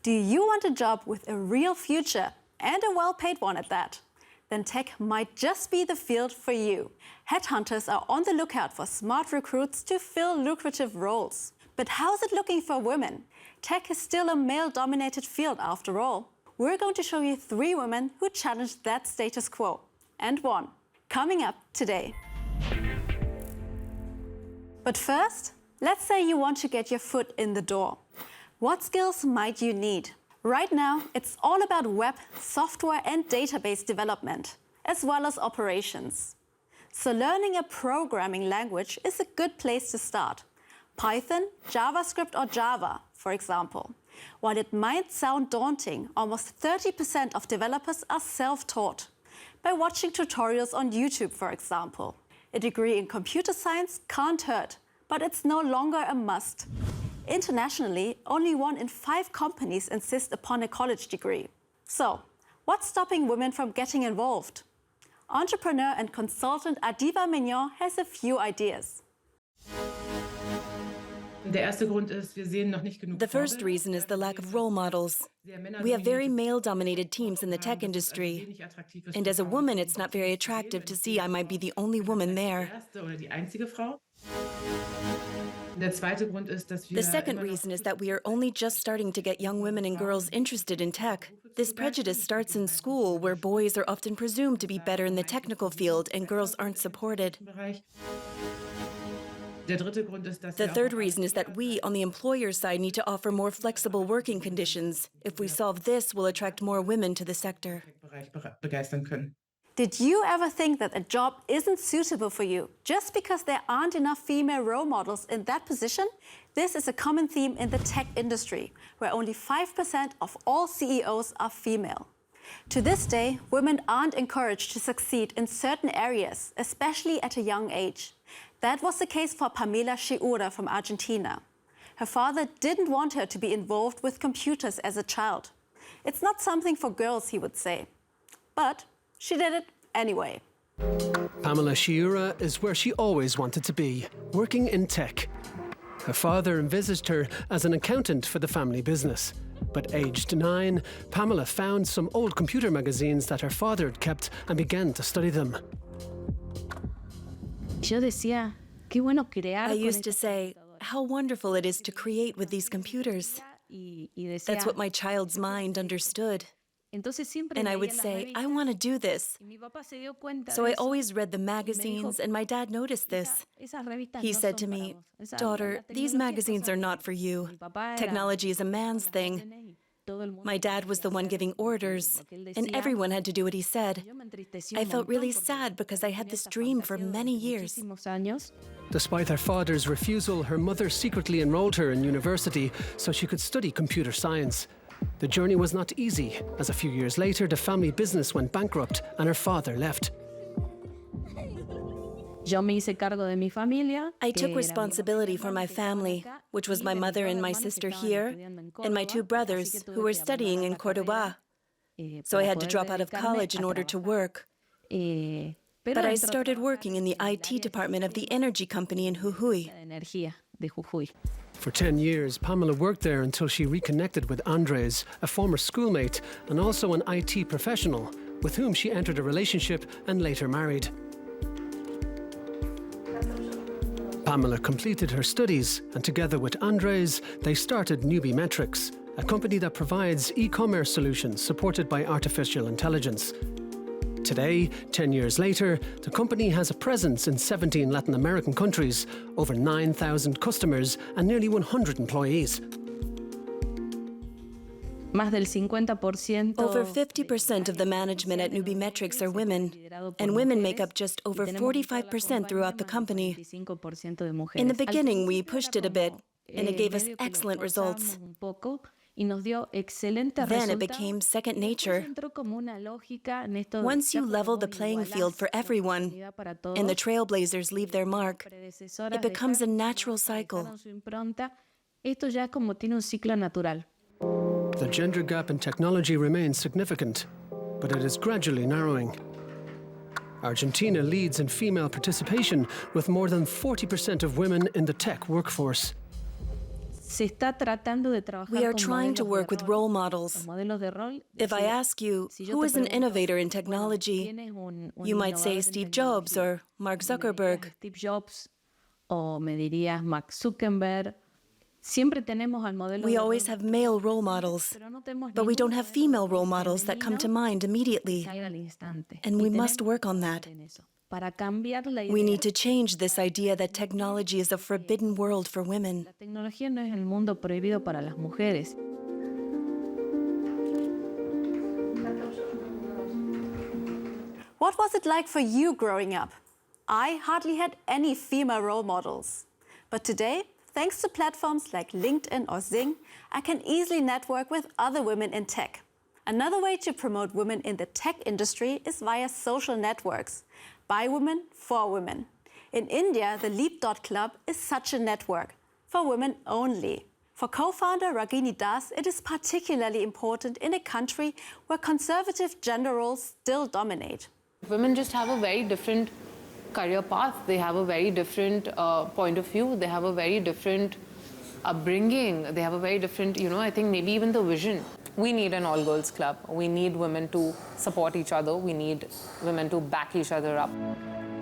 Do you want a job with a real future and a well-paid one at that? Then tech might just be the field for you. Headhunters are on the lookout for smart recruits to fill lucrative roles. But how's it looking for women? Tech is still a male-dominated field after all. We're going to show you 3 women who challenged that status quo and won. Coming up today. But first, let's say you want to get your foot in the door. What skills might you need? Right now, it's all about web, software and database development, as well as operations. So learning a programming language is a good place to start. Python, JavaScript or Java, for example. While it might sound daunting, almost 30% of developers are self-taught, by watching tutorials on YouTube, for example. A degree in computer science can't hurt, but it's no longer a must. Internationally, only 1 in 5 companies insist upon a college degree. So, what's stopping women from getting involved? Entrepreneur and consultant Adiva Mignon has a few ideas. The first reason is the lack of role models. We have very male-dominated teams in the tech industry. And as a woman, it's not very attractive to see I might be the only woman there. The second reason is that we are only just starting to get young women and girls interested in tech. This prejudice starts in school, where boys are often presumed to be better in the technical field and girls aren't supported. The third reason is that we, on the employer side, need to offer more flexible working conditions. If we solve this, we'll attract more women to the sector. Did you ever think that a job isn't suitable for you just because there aren't enough female role models in that position? This is a common theme in the tech industry, where only 5% of all CEOs are female. To this day, women aren't encouraged to succeed in certain areas, especially at a young age. That was the case for Pamelas from Argentina. Her father didn't want her to be involved with computers as a child. It's not something for girls, he would say. But she did it anyway. Pamela Shiura is where she always wanted to be, working in tech. Her father envisaged her as an accountant for the family business. But aged 9, Pamela found some old computer magazines that her father had kept and began to study them. I used to say, how wonderful it is to create with these computers. That's what my child's mind understood. And I would say, I want to do this. So I always read the magazines, and my dad noticed this. He said to me, daughter, these magazines are not for you. Technology is a man's thing. My dad was the one giving orders, and everyone had to do what he said. I felt really sad because I had this dream for many years. Despite her father's refusal, her mother secretly enrolled her in university so she could study computer science. The journey was not easy, as a few years later the family business went bankrupt and her father left. I took responsibility for my family, which was my mother and my sister here, and my 2 brothers, who were studying in Córdoba. So I had to drop out of college in order to work. But I started working in the IT department of the energy company in Jujuy. For 10 years, Pamela worked there until she reconnected with Andres, a former schoolmate and also an IT professional, with whom she entered a relationship and later married. Pamela completed her studies, and together with Andres, they started Nubimetrics, a company that provides e-commerce solutions supported by artificial intelligence. Today, 10 years later, the company has a presence in 17 Latin American countries, over 9,000 customers and nearly 100 employees. Over 50% of the management at Nubimetrics are women, and women make up just over 45% throughout the company. In the beginning, we pushed it a bit, and it gave us excellent results. Then it became second nature. Once you level the playing field for everyone, and the trailblazers leave their mark, it becomes a natural cycle. The gender gap in technology remains significant, but it is gradually narrowing. Argentina leads in female participation with more than 40% of women in the tech workforce. We are trying to work with role models. If I ask you, who is an innovator in technology, you might say Steve Jobs or Mark Zuckerberg. We always have male role models, but we don't have female role models that come to mind immediately. And we must work on that. We need to change this idea that technology is a forbidden world for women. What was it like for you growing up? I hardly had any female role models. But today, thanks to platforms like LinkedIn or Xing, I can easily network with other women in tech. Another way to promote women in the tech industry is via social networks. By women, for women. In India, the Leap.Club is such a network, for women only. For co-founder Ragini Das, it is particularly important in a country where conservative gender roles still dominate. Women just have a very different career path. They have a very different point of view. They have a very different upbringing. They have a very different, I think maybe even the vision. We need an all-girls club. We need women to support each other. We need women to back each other up.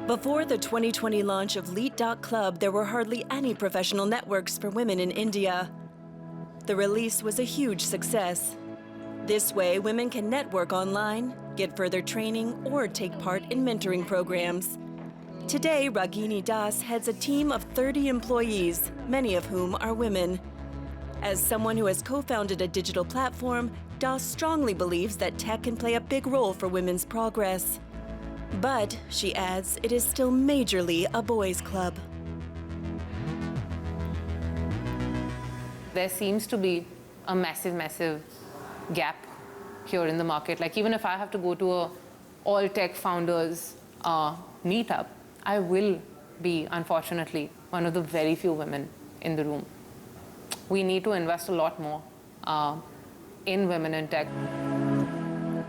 Before the 2020 launch of Leap.Club, there were hardly any professional networks for women in India. The release was a huge success. This way, women can network online, get further training, or take part in mentoring programs. Today, Ragini Das heads a team of 30 employees, many of whom are women. As someone who has co-founded a digital platform, Das strongly believes that tech can play a big role for women's progress. But, she adds, it is still majorly a boys' club. There seems to be a massive gap here in the market. Like even if I have to go to a all tech founders meetup, I will be, unfortunately, one of the very few women in the room. We need to invest a lot more in women in tech.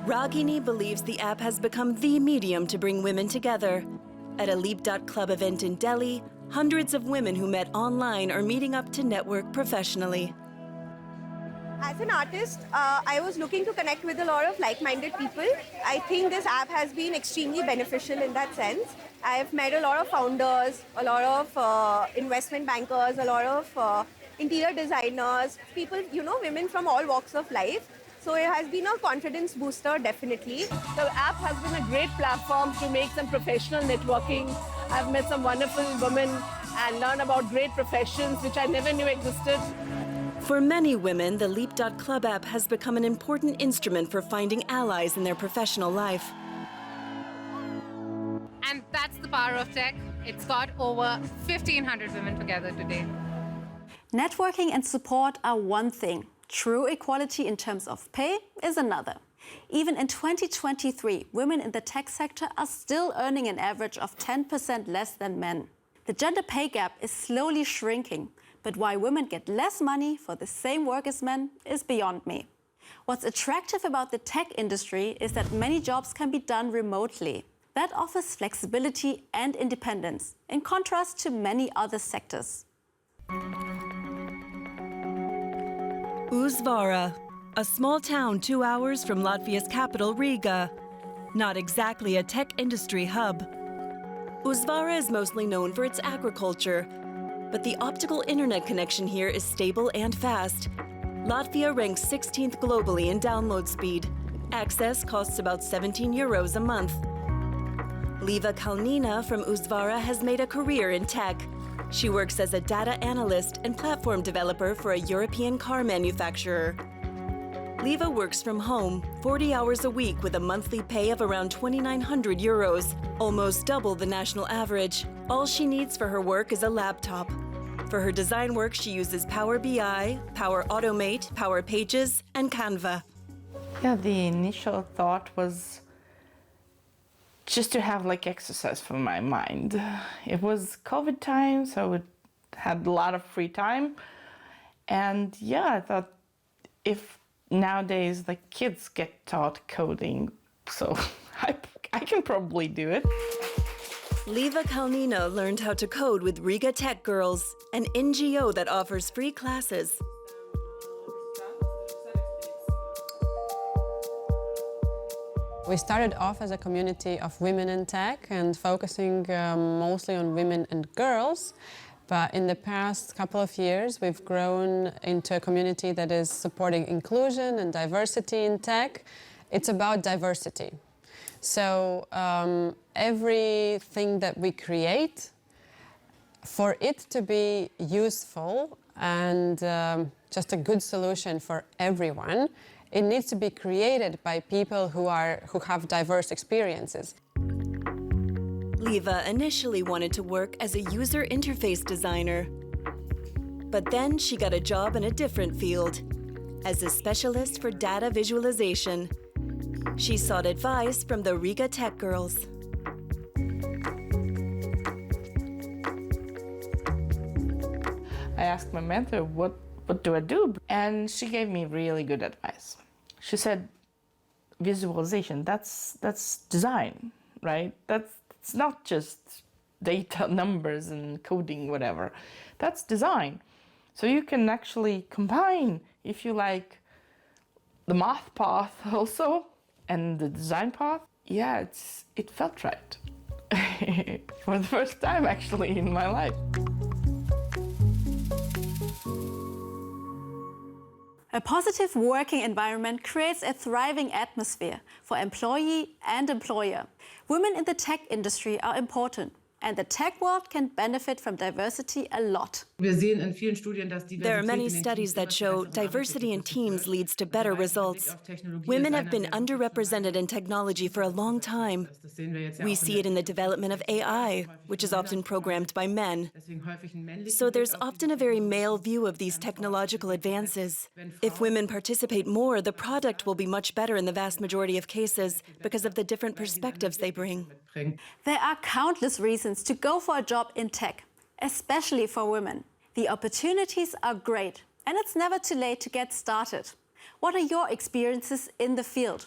Ragini believes the app has become the medium to bring women together. At a Leap.Club event in Delhi, hundreds of women who met online are meeting up to network professionally. As an artist, I was looking to connect with a lot of like-minded people. I think this app has been extremely beneficial in that sense. I've met a lot of founders, a lot of investment bankers, a lot of interior designers, people, women from all walks of life. So it has been a confidence booster, definitely. The app has been a great platform to make some professional networking. I've met some wonderful women and learned about great professions which I never knew existed. For many women, the Leap.Club app has become an important instrument for finding allies in their professional life. And that's the power of tech. It's got over 1,500 women together today. Networking and support are one thing. True equality in terms of pay is another. Even in 2023, women in the tech sector are still earning an average of 10% less than men. The gender pay gap is slowly shrinking, but why women get less money for the same work as men is beyond me. What's attractive about the tech industry is that many jobs can be done remotely. That offers flexibility and independence, in contrast to many other sectors. Uzvara, a small town 2 hours from Latvia's capital, Riga. Not exactly a tech industry hub. Uzvara is mostly known for its agriculture, but the optical internet connection here is stable and fast. Latvia ranks 16th globally in download speed. Access costs about 17 euros a month. Liva Kalnina from Uzvara has made a career in tech. She works as a data analyst and platform developer for a European car manufacturer. Liva works from home, 40 hours a week with a monthly pay of around 2,900 euros, almost double the national average. All she needs for her work is a laptop. For her design work, she uses Power BI, Power Automate, Power Pages, and Canva. Yeah, the initial thought was just to have exercise for my mind. It was COVID time, so I had a lot of free time. And yeah, I thought if nowadays the kids get taught coding, so I can probably do it. Liva Kalnina learned how to code with Riga Tech Girls, an NGO that offers free classes. We started off as a community of women in tech and focusing mostly on women and girls. But in the past couple of years, we've grown into a community that is supporting inclusion and diversity in tech. It's about diversity. So everything that we create, for it to be useful and just a good solution for everyone, it needs to be created by people who have diverse experiences. Liva initially wanted to work as a user interface designer. But then she got a job in a different field, as a specialist for data visualization. She sought advice from the Riga Tech Girls. I asked my mentor, what do I do? And she gave me really good advice. She said, visualization, that's design, right? It's not just data, numbers and coding, whatever. That's design. So you can actually combine, if you like, the math path also and the design path. Yeah, it felt right. For the first time, actually, in my life. A positive working environment creates a thriving atmosphere for employee and employer. Women in the tech industry are important, and the tech world can benefit from diversity a lot. There are many studies that show diversity in teams leads to better results. Women have been underrepresented in technology for a long time. We see it in the development of AI, which is often programmed by men. So there's often a very male view of these technological advances. If women participate more, the product will be much better in the vast majority of cases because of the different perspectives they bring. There are countless reasons to go for a job in tech, especially for women. The opportunities are great, and it's never too late to get started. What are your experiences in the field?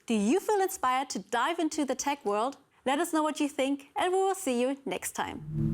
Do you feel inspired to dive into the tech world? Let us know what you think, and we will see you next time.